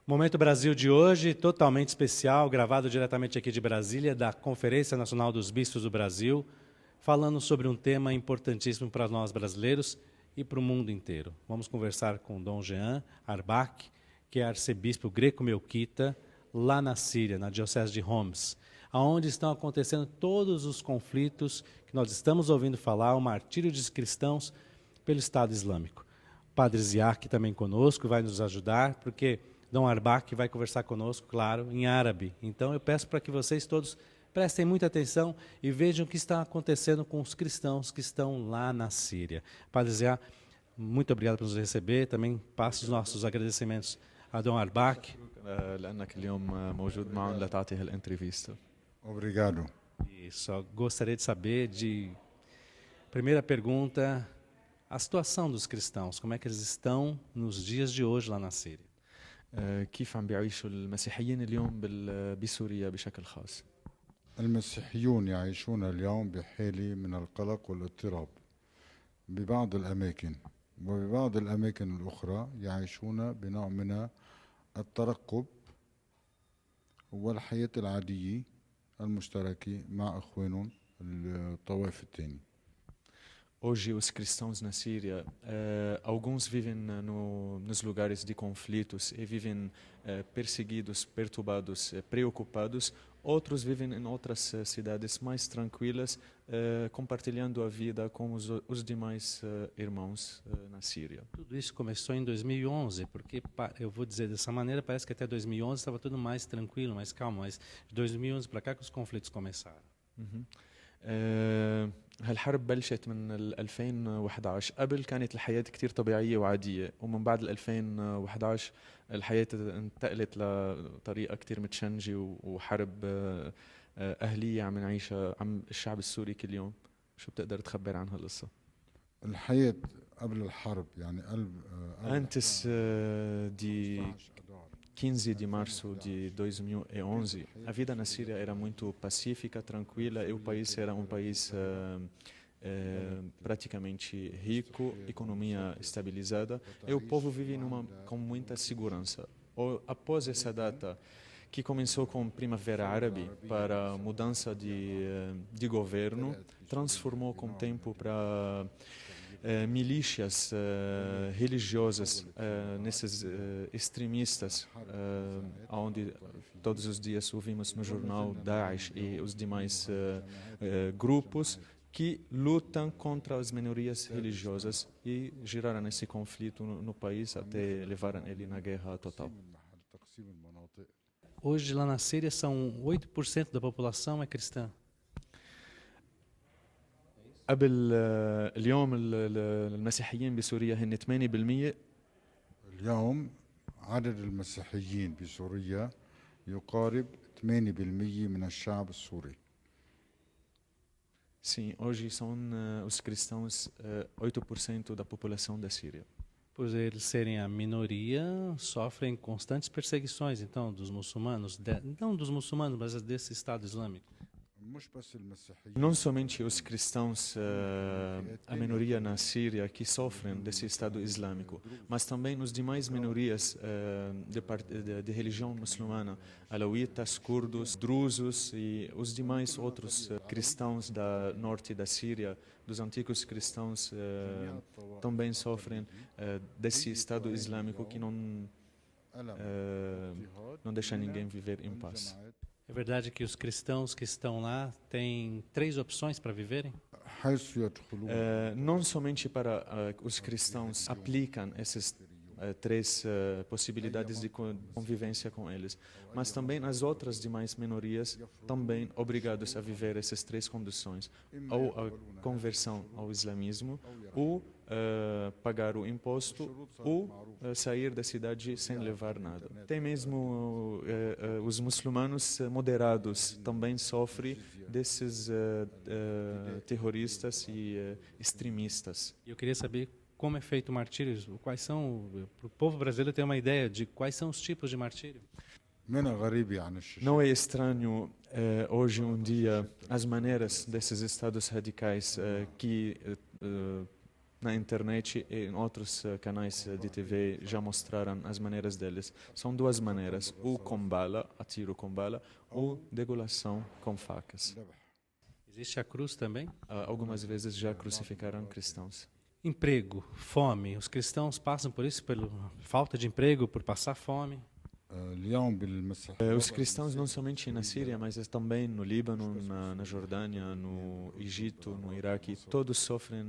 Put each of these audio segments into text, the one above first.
Momento Brasil de hoje, totalmente especial, gravado diretamente aqui de Brasília, da Conferência Nacional dos Bispos do Brasil, falando sobre um tema importantíssimo para nós brasileiros e para o mundo inteiro. Vamos conversar com Dom Jean Arbakh, que é arcebispo greco-melquita, lá na Síria, na Diocese de Homs, onde estão acontecendo todos os conflitos que nós estamos ouvindo falar, o martírio dos cristãos pelo Estado Islâmico. O Padre Ziak também conosco, vai nos ajudar, porque Dom Arbakh vai conversar conosco, claro, em árabe. Então eu peço para que vocês todos prestem muita atenção e vejam o que está acontecendo com os cristãos que estão lá na Síria. Padre Ziak, muito obrigado por nos receber. Também passo os nossos agradecimentos a Dom Arbakh. لأنك اليوم موجود معنا لتعطي هالانترفيستا. Obrigado. E só gostaria de saber primeira pergunta, a situação dos cristãos, como é que eles estão nos dias de hoje lá na Síria? كيف عم بيعيشوا المسيحيين اليوم بسوريا بشكل خاص؟ المسيحيون يعيشون اليوم بحالة من القلق والاضطراب ببعض الأماكن، وببعض الأماكن الأخرى يعيشون بنوع من الترقب والحياة العادية المشتركة مع إخوانهم الطوائف الثانية. Hoje os cristãos na Síria, alguns vivem nos lugares de conflitos e vivem perseguidos, perturbados, preocupados. Outros vivem em outras cidades mais tranquilas, compartilhando a vida com os demais irmãos na Síria. Tudo isso começou em 2011, porque, eu vou dizer dessa maneira, parece que até 2011 estava tudo mais tranquilo, mais calmo, mas de 2011 para cá que os conflitos começaram. هالحرب بلشت من 2011. قبل كانت الحياة كتير طبيعية وعادية، ومن بعد 2011 الحياة انتقلت لطريقة كتير متشنجة وحرب أهلية عم نعيشها عم الشعب السوري كل يوم. شو بتقدر تخبر عن هالقصة؟ الحياة قبل الحرب يعني Antes de 15 de março de 2011, a vida na Síria era muito pacífica, tranquila, e o país era um país praticamente rico, economia estabilizada, e o povo vive com muita segurança. Após essa data, que começou com Primavera Árabe para mudança de governo, transformou com o tempo para milícias religiosas, nesses extremistas, onde todos os dias ouvimos no jornal Daesh e os demais grupos que lutam contra as minorias religiosas e geraram esse conflito no país até levaram ele na guerra total. Hoje lá na Síria são 8% da população é cristã. قبل اليوم المسيحيين بسوريا هن 8%. اليوم عدد المسيحيين بسوريا يقارب 8% من الشعب السوري. Sim, hoje são os cristãos 8% da população da Síria. Por eles serem a minoria, sofrem constantes perseguições, então, dos muçulmanos, não dos muçulmanos, mas desse Estado Islâmico. Não somente os cristãos, a minoria na Síria que sofrem desse Estado Islâmico, mas também os demais minorias de religião muçulmana, alauítas, curdos, drusos e os demais outros cristãos da norte da Síria, dos antigos cristãos, também sofrem desse Estado Islâmico que não deixa ninguém viver em paz. É verdade que os cristãos que estão lá têm 3 opções para viverem? Não somente para os cristãos aplicam essas 3 possibilidades de convivência com eles, mas também as outras demais minorias também obrigados a viver essas 3 condições, ou a conversão ao islamismo, ou pagar o imposto, ou sair da cidade sem levar nada. Tem mesmo os muçulmanos moderados também sofrem desses terroristas e extremistas. Eu queria saber como é feito o martírio, para o povo brasileiro ter uma ideia de quais são os tipos de martírio. Não é estranho hoje um dia as maneiras desses estados radicais que na internet e em outros canais de TV já mostraram as maneiras deles. São duas maneiras, ou com bala, a tiro com bala, ou degolação com facas. Existe a cruz também? Algumas vezes já crucificaram cristãos. Emprego, fome. Os cristãos passam por isso, pela falta de emprego, por passar fome. Os cristãos não somente na Síria, mas também no Líbano, na Jordânia, no Egito, no Iraque, todos sofrem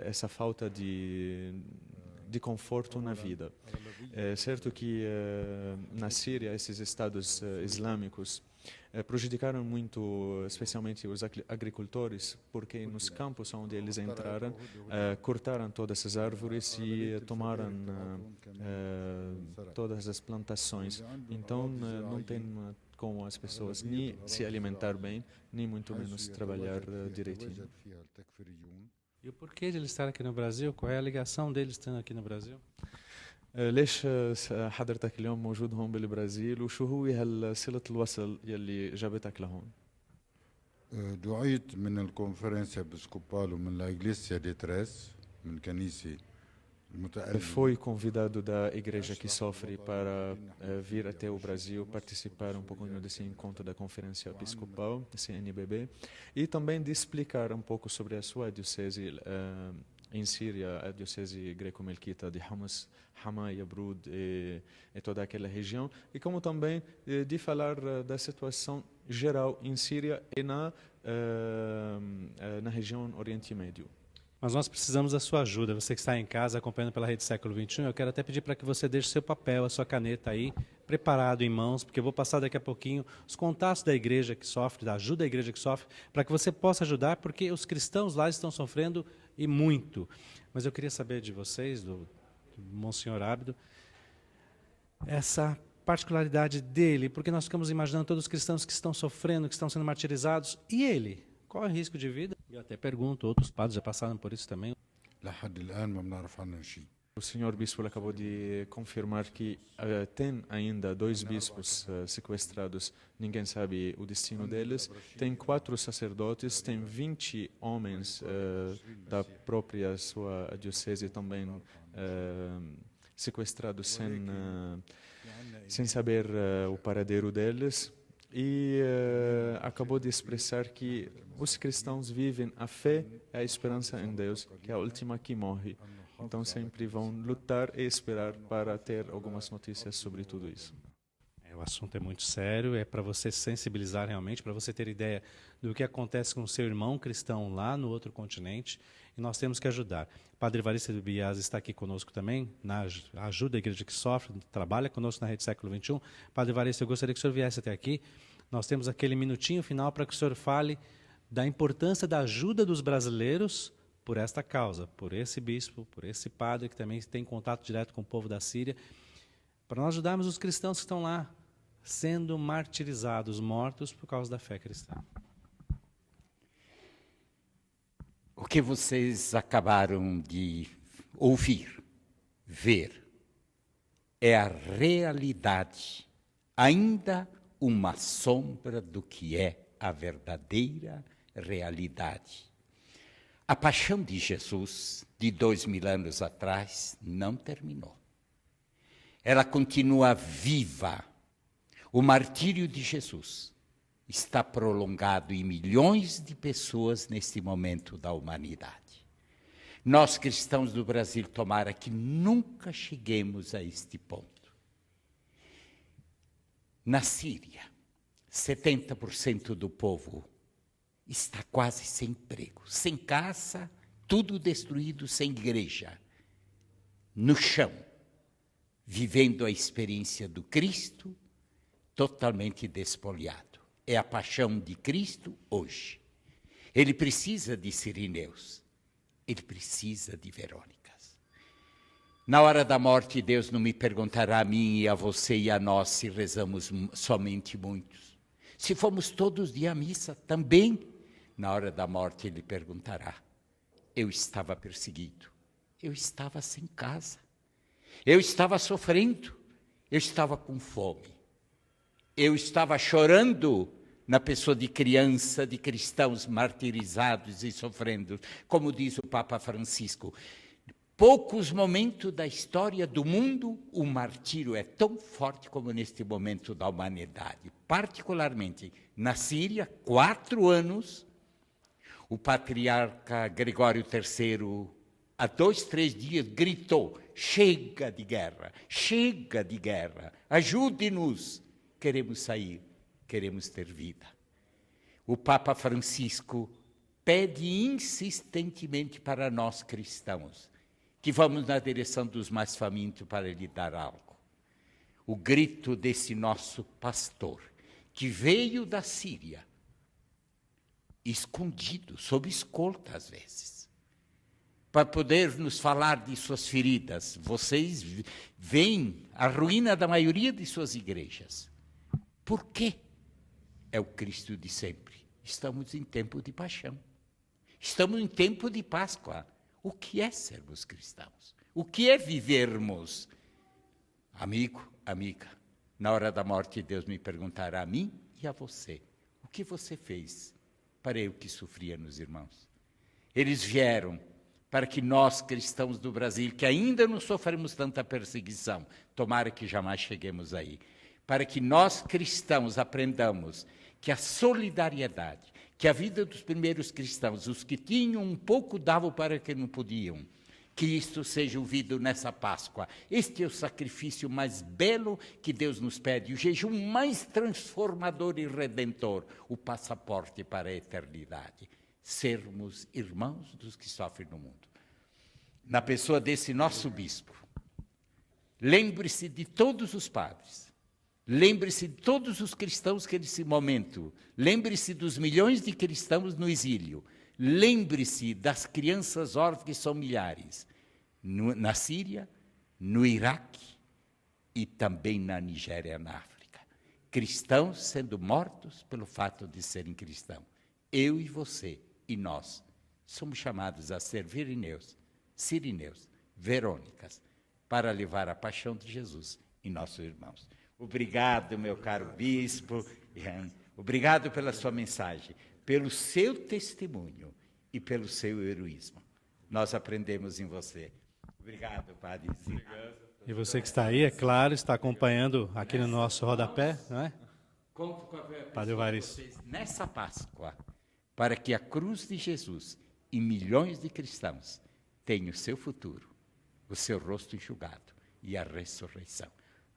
essa falta de conforto na vida. É certo que na Síria esses estados islâmicos prejudicaram muito, especialmente os agricultores, porque nos campos onde eles entraram, cortaram todas as árvores e tomaram todas as plantações. Então, não tem como as pessoas nem se alimentar bem, nem muito menos trabalhar direitinho. E o porquê de eles estarem aqui no Brasil? Qual é a ligação deles estando aqui no Brasil? ليش حضرتك اليوم موجود هون بالبرازيل وشو هو هالصلة الوصل يلي جابتك لهون؟ دعيت من الكونفرنسيا بسكوبال ومن لا إغليسيا دي تريس من كنيسة Foi convidado da igreja que sofre para vir até o Brasil participar um pouquinho desse encontro da Conferência Episcopal, CNBB, e também de explicar um pouco sobre a sua diocese em Síria, a diocese greco-melquita de Homs, Hama, Yabrud e toda aquela região, e como também de falar da situação geral em Síria e na região Oriente Médio. Mas nós precisamos da sua ajuda. Você que está em casa acompanhando pela Rede Século XXI, eu quero até pedir para que você deixe seu papel, a sua caneta aí, preparado em mãos, porque eu vou passar daqui a pouquinho os contatos da igreja que sofre, da ajuda da igreja que sofre, para que você possa ajudar, porque os cristãos lá estão sofrendo e muito. Mas eu queria saber de vocês, do Monsenhor Ábido, essa particularidade dele, porque nós ficamos imaginando todos os cristãos que estão sofrendo, que estão sendo martirizados, e ele? Qual é o risco de vida? Eu até pergunto, outros padres já passaram por isso também. O senhor bispo acabou de confirmar que tem ainda 2 bispos sequestrados, ninguém sabe o destino deles. Tem 4 sacerdotes, tem 20 homens da própria sua diocese também sequestrados sem saber o paradeiro deles. E acabou de expressar que os cristãos vivem a fé e a esperança em Deus, que é a última que morre. Então sempre vão lutar e esperar para ter algumas notícias sobre tudo isso. O assunto é muito sério, é para você se sensibilizar realmente, para você ter ideia do que acontece com o seu irmão cristão lá no outro continente, e nós temos que ajudar. Padre Evaristo de Bias está aqui conosco também, na ajuda à igreja que sofre, trabalha conosco na Rede Século XXI. Padre Evaristo, eu gostaria que o senhor viesse até aqui. Nós temos aquele minutinho final para que o senhor fale da importância da ajuda dos brasileiros por esta causa, por esse bispo, por esse padre que também tem contato direto com o povo da Síria, para nós ajudarmos os cristãos que estão lá sendo martirizados, mortos por causa da fé cristã. O que vocês acabaram de ouvir, ver, é a realidade, ainda uma sombra do que é a verdadeira realidade. A paixão de Jesus, de 2000 anos atrás, não terminou. Ela continua viva. O martírio de Jesus está prolongado em milhões de pessoas neste momento da humanidade. Nós, cristãos do Brasil, tomara que nunca cheguemos a este ponto. Na Síria, 70% do povo está quase sem emprego, sem casa, tudo destruído, sem igreja, no chão, vivendo a experiência do Cristo, totalmente despoliado. É a paixão de Cristo hoje. Ele precisa de Sirineus, ele precisa de Verônicas. Na hora da morte, Deus não me perguntará a mim e a você e a nós se rezamos somente muitos. Se fomos todos dia à missa, também, na hora da morte, Ele perguntará. Eu estava perseguido, eu estava sem casa, eu estava sofrendo, eu estava com fome, eu estava chorando na pessoa de criança, de cristãos martirizados e sofrendo. Como diz o Papa Francisco, poucos momentos da história do mundo o martírio é tão forte como neste momento da humanidade. Particularmente na Síria, 4 anos, o patriarca Gregório III, há 2, 3 dias, gritou: chega de guerra, ajude-nos, queremos sair, queremos ter vida. O Papa Francisco pede insistentemente para nós cristãos que vamos na direção dos mais famintos para lhe dar algo. O grito desse nosso pastor, que veio da Síria, escondido, sob escolta às vezes, para poder nos falar de suas feridas. Vocês veem a ruína da maioria de suas igrejas. Por quê? É o Cristo de sempre. Estamos em tempo de paixão. Estamos em tempo de Páscoa. O que é sermos cristãos? O que é vivermos? Amigo, amiga, na hora da morte Deus me perguntará a mim e a você: o que você fez para eu que sofria nos irmãos? Eles vieram para que nós, cristãos do Brasil, que ainda não sofremos tanta perseguição, tomara que jamais cheguemos aí, para que nós, cristãos, aprendamos que a solidariedade, que a vida dos primeiros cristãos, os que tinham um pouco davam para que não podiam, que isto seja ouvido nessa Páscoa. Este é o sacrifício mais belo que Deus nos pede, o jejum mais transformador e redentor, o passaporte para a eternidade. Sermos irmãos dos que sofrem no mundo. Na pessoa desse nosso bispo, lembre-se de todos os padres, lembre-se de todos os cristãos que nesse momento, lembre-se dos milhões de cristãos no exílio, lembre-se das crianças órfãs que são milhares, na Síria, no Iraque e também na Nigéria, na África. Cristãos sendo mortos pelo fato de serem cristãos. Eu e você e nós somos chamados a ser sirineus, verônicas, para levar a paixão de Jesus em nossos irmãos. Obrigado, meu caro bispo, obrigado pela sua mensagem, pelo seu testemunho e pelo seu heroísmo. Nós aprendemos em você. Obrigado, Padre. E você que está aí, é claro, está acompanhando aqui no nosso rodapé, não é? Conto com a Padre Evaristo. nessa Páscoa, para que a cruz de Jesus e milhões de cristãos tenham o seu futuro, o seu rosto enxugado e a ressurreição.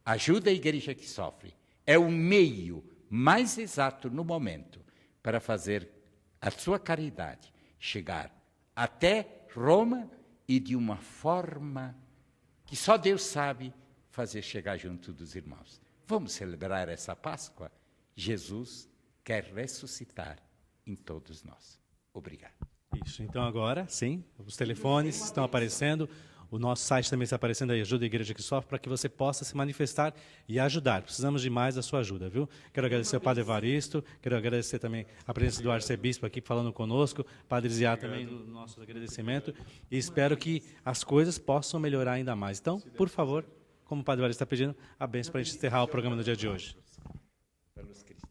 Ajuda a igreja que sofre. É o meio mais exato no momento para fazer a sua caridade chegar até Roma e de uma forma que só Deus sabe fazer chegar junto dos irmãos. Vamos celebrar essa Páscoa? Jesus quer ressuscitar em todos nós. Obrigado. Isso, então agora, sim, os telefones estão aparecendo, o nosso site também está aparecendo aí, Ajuda a Igreja que Sofre, para que você possa se manifestar e ajudar. Precisamos demais da sua ajuda, viu? Quero agradecer ao Padre Evaristo, quero agradecer também a presença do arcebispo aqui falando conosco, Padre Ziá também no nosso agradecimento, e espero que as coisas possam melhorar ainda mais. Então, por favor, como o Padre Evaristo está pedindo, a bênção para a gente encerrar o programa no dia de hoje.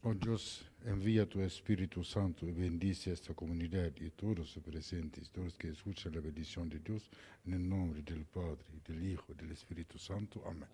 Oh Dios, envía tu Espíritu Santo y bendice esta comunidad y todos los presentes, todos que escuchan la bendición de Dios, en el nombre del Padre, del Hijo y del Espíritu Santo. Amén.